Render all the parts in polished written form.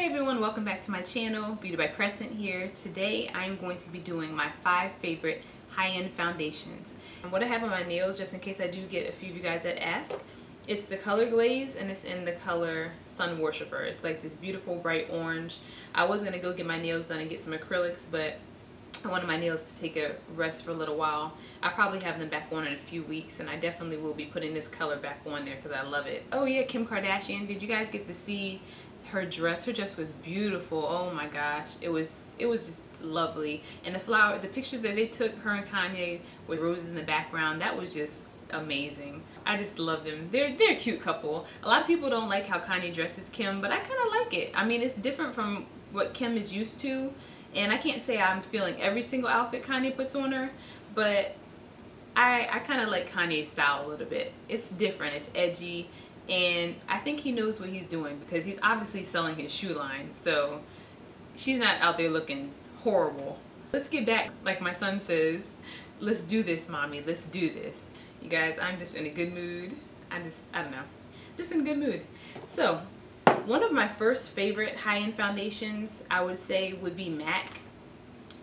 Hi everyone, welcome back to my channel. Beautybycresent here. Today I'm going to be doing my 5 favorite high-end foundations. And what I have on my nails, just in case I do get a few of you guys that ask, it's the color Glaze and it's in the color Sun Worshipper. It's like this beautiful bright orange. I was going to go get my nails done and get some acrylics, but I wanted my nails to take a rest for a little while. I'll probably have them back on in a few weeks, and I definitely will be putting this color back on there because I love it. Oh yeah, Kim Kardashian, did you guys get to see her dress? Her dress was beautiful. Oh my gosh, it was just lovely. And the pictures that they took, her and Kanye with roses in the background, that was just amazing. I just love them. They're a cute couple. A lot of people don't like how Kanye dresses Kim, but I kind of like it. I mean, it's different from what Kim is used to, and I can't say I'm feeling every single outfit Kanye puts on her, but I kind of like Kanye's style a little bit. It's different, it's edgy, and I think he knows what he's doing because he's obviously selling his shoe line, so she's not out there looking horrible. Let's get back, like my son says, let's do this, mommy, let's do this. You guys, I'm just in a good mood. I don't know, just in a good mood. So one of my first favorite high-end foundations, I would say, would be MAC.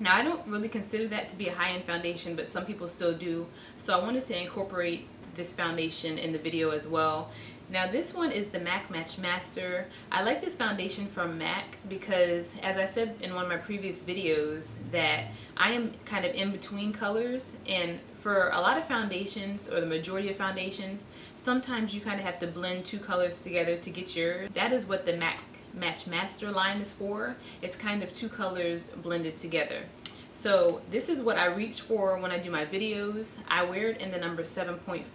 Now, I don't really consider that to be a high-end foundation, but some people still do. So I wanted to incorporate this foundation in the video as well. Now, this one is the MAC Matchmaster. I like this foundation from MAC because, as I said in one of my previous videos, that I am kind of in between colors, and for a lot of foundations, or the majority of foundations, sometimes you kind of have to blend two colors together to get yours. That is what the MAC Matchmaster line is for. It's kind of two colors blended together. So this is what I reach for when I do my videos. I wear it in the number 7.5.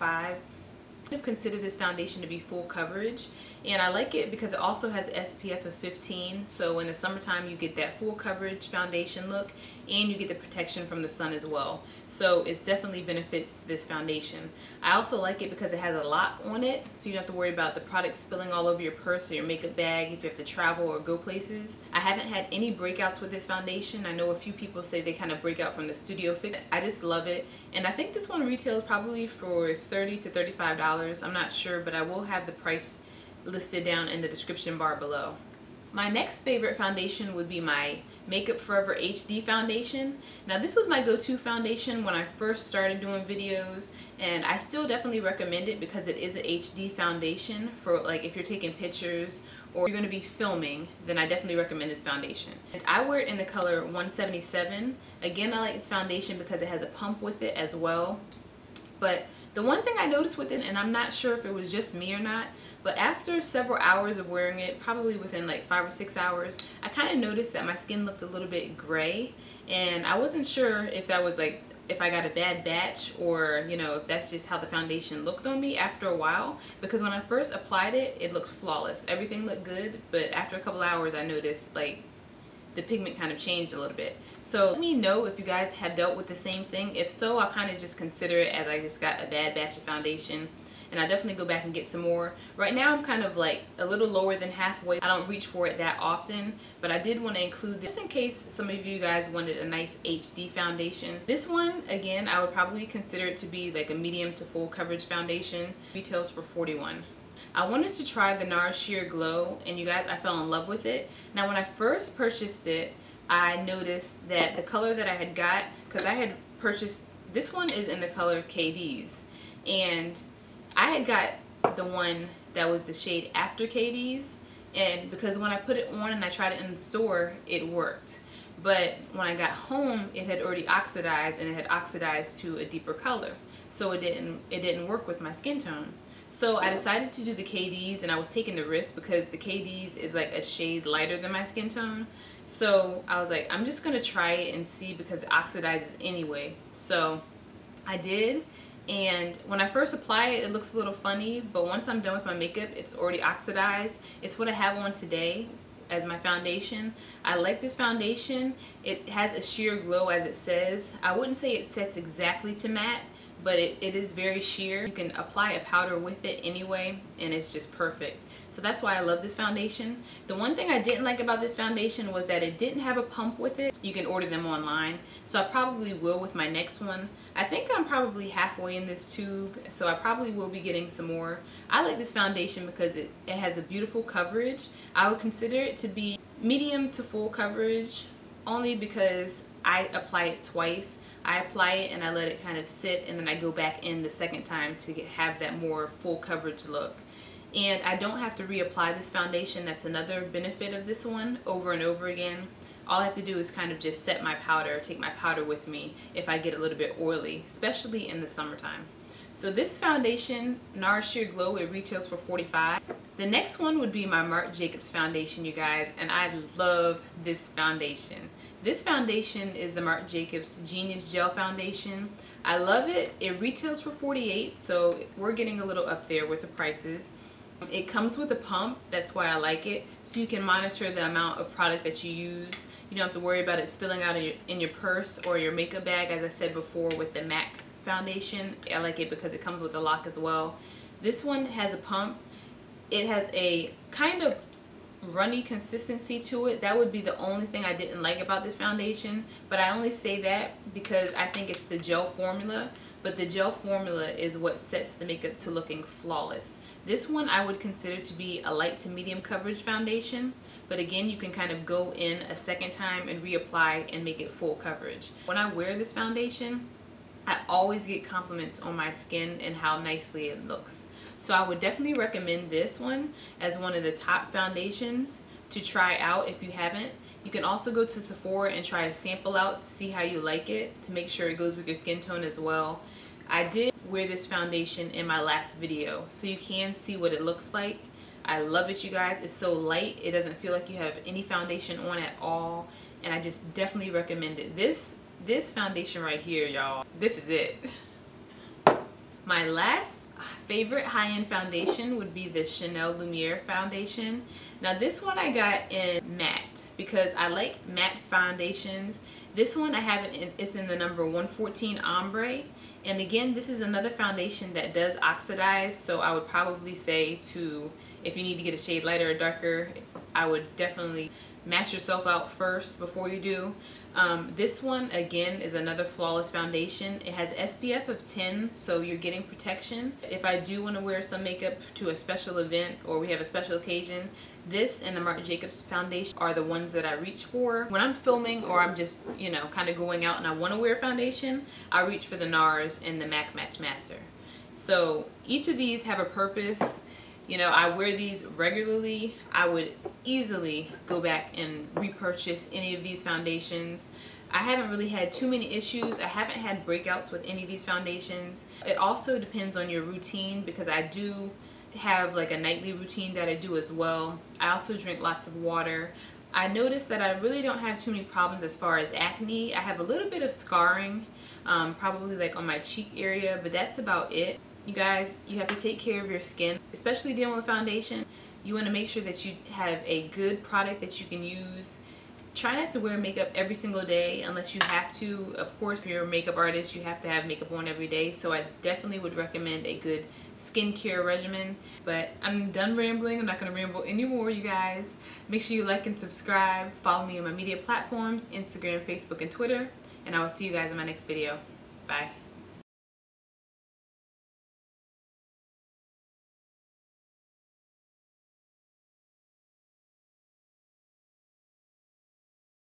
I consider this foundation to be full coverage, and I like it because it also has SPF of 15, so in the summertime you get that full coverage foundation look, and you get the protection from the sun as well. So it definitely benefits this foundation. I also like it because it has a lock on it, so you don't have to worry about the product spilling all over your purse or your makeup bag if you have to travel or go places. I haven't had any breakouts with this foundation. I know a few people say they kind of break out from the studio fit. I just love it, and I think this one retails probably for $30 to $35. I'm not sure, but I will have the price listed down in the description bar below. My next favorite foundation would be my Makeup Forever HD foundation. Now, this was my go-to foundation when I first started doing videos, and I still definitely recommend it because it is an HD foundation for, like, if you're taking pictures or you're going to be filming, then I definitely recommend this foundation. And I wear it in the color 177. Again, I like this foundation because it has a pump with it as well. But the one thing I noticed with it, and I'm not sure if it was just me or not, but after several hours of wearing it, probably within like 5 or 6 hours, I kind of noticed that my skin looked a little bit gray, and I wasn't sure if that was like, if I got a bad batch, or, you know, if that's just how the foundation looked on me after a while, because when I first applied it, it looked flawless. Everything looked good, but after a couple hours I noticed like the pigment kind of changed a little bit. So let me know if you guys have dealt with the same thing. If so, I'll kind of just consider it as I just got a bad batch of foundation, and I'll definitely go back and get some more. Right now I'm kind of like a little lower than halfway. I don't reach for it that often, but I did want to include this in case some of you guys wanted a nice HD foundation. This one, again, I would probably consider it to be like a medium to full coverage foundation. Retails for $41. I wanted to try the Nars Sheer Glow, and you guys, I fell in love with it. Now, when I first purchased it, I noticed that the color that I had got, because I had purchased, this one is in the color Cadiz, and I had got the one that was the shade after Cadiz, and because when I put it on and I tried it in the store, it worked. But when I got home, it had already oxidized, and it had oxidized to a deeper color, so it didn't work with my skin tone. So I decided to do the Cadiz, and I was taking the risk because the Cadiz is like a shade lighter than my skin tone. So I was like, I'm just gonna try it and see because it oxidizes anyway. So I did, and when I first apply it, it looks a little funny, but once I'm done with my makeup, it's already oxidized. It's what I have on today as my foundation. I like this foundation. It has a sheer glow, as it says. I wouldn't say it sets exactly to matte, but it is very sheer. You can apply a powder with it anyway, and it's just perfect. So that's why I love this foundation. The one thing I didn't like about this foundation was that it didn't have a pump with it. You can order them online, so I probably will with my next one. I think I'm probably halfway in this tube, so I probably will be getting some more. I like this foundation because it has a beautiful coverage. I would consider it to be medium to full coverage, only because I apply it twice. I apply it and I let it kind of sit, and then I go back in the second time to have that more full coverage look. And I don't have to reapply this foundation. That's another benefit of this one, over and over again. All I have to do is kind of just set my powder, take my powder with me if I get a little bit oily, especially in the summertime. So this foundation, Nars Sheer Glow, it retails for $45. The next one would be my Marc Jacobs foundation, you guys, and I love this foundation. This foundation is the Marc Jacobs Genius Gel Foundation. I love it. It retails for $48, so we're getting a little up there with the prices. It comes with a pump, that's why I like it, so you can monitor the amount of product that you use. You don't have to worry about it spilling out in your purse or your makeup bag, as I said before with the MAC foundation. I like it because it comes with a lock as well. This one has a pump. It has a kind of runny consistency to it. That would be the only thing I didn't like about this foundation, but I only say that because I think it's the gel formula, but the gel formula is what sets the makeup to looking flawless. This one I would consider to be a light to medium coverage foundation, but again, you can kind of go in a second time and reapply and make it full coverage. When I wear this foundation, I always get compliments on my skin and how nicely it looks. So I would definitely recommend this one as one of the top foundations to try out if you haven't. You can also go to Sephora and try a sample out to see how you like it, to make sure it goes with your skin tone as well. I did wear this foundation in my last video, so you can see what it looks like. I love it, you guys. It's so light. It doesn't feel like you have any foundation on at all, and I just definitely recommend it. This foundation right here, y'all, this is it. My last favorite high-end foundation would be the Chanel Lumiere foundation. Now this one I got in matte because I like matte foundations. This one I have it's in the number 114 Ambre, and again, this is another foundation that does oxidize, so I would probably say if you need to get a shade lighter or darker, I would definitely match yourself out first before you do. This one again is another flawless foundation. It has SPF of 10, so you're getting protection. If I do want to wear some makeup to a special event or we have a special occasion, this and the Marc Jacobs foundation are the ones that I reach for. When I'm filming or I'm just, you know, kind of going out and I want to wear foundation, I reach for the Nars and the MAC Matchmaster. So each of these have a purpose. You know, I wear these regularly. I would easily go back and repurchase any of these foundations. I haven't really had too many issues. I haven't had breakouts with any of these foundations. It also depends on your routine, because I do have like a nightly routine that I do as well. I also drink lots of water. I noticed that I really don't have too many problems as far as acne. I have a little bit of scarring, probably like on my cheek area, but that's about it. You guys, you have to take care of your skin, especially dealing with foundation. You want to make sure that you have a good product that you can use. Try not to wear makeup every single day unless you have to. Of course, if you're a makeup artist, you have to have makeup on every day, so I definitely would recommend a good skincare regimen. But I'm done rambling. I'm not going to ramble anymore, you guys. Make sure you like and subscribe. Follow me on my media platforms, Instagram, Facebook, and Twitter. And I will see you guys in my next video. Bye.